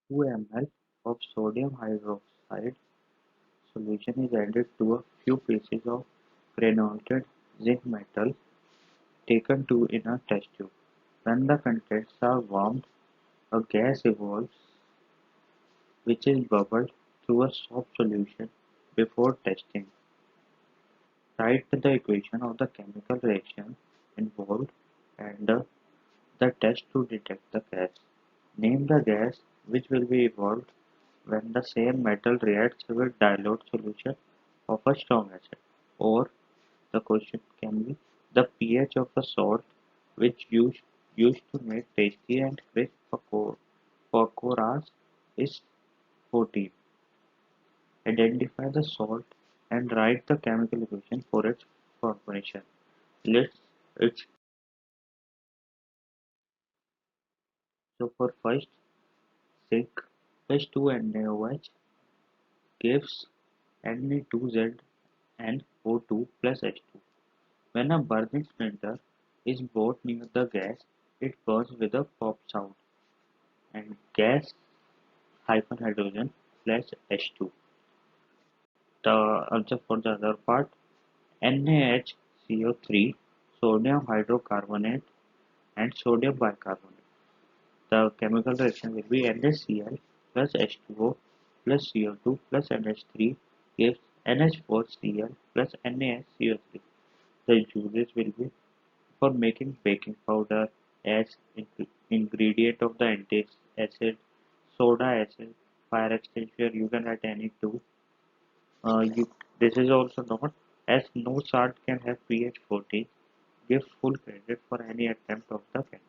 2 ml of sodium hydroxide solution is added to a few pieces of granulated zinc metal taken to in a test tube. When the contents are warmed, a gas evolves which is bubbled through a soft solution before testing. Write the equation of the chemical reaction involved and the test to detect the gas. Name the gas which will be evolved when the same metal reacts with dilute solution of a strong acid. Or the question can be the pH of the salt which used to make tasty and crisp pakoras is 14. Identify the salt and write the chemical equation for its formation. Let's it's so for first zinc H2NaOH gives Ne2ZnO2 plus H2. When a burning splinter is brought near the gas, it burns with a pop sound and gas hyphen hydrogen plus H2. The answer for the other part NaHCO3, sodium hydrocarbonate and sodium bicarbonate. The chemical reaction will be NaCl plus H2O plus CO2 plus NH3 gives NH4Cl plus NaSCO3. The uses will be for making baking powder as ingredient of the anti-acid, soda acid, fire extinguisher. You can add any two. This is also not as no salt can have pH 14. Gives full credit for any attempt of the chemical.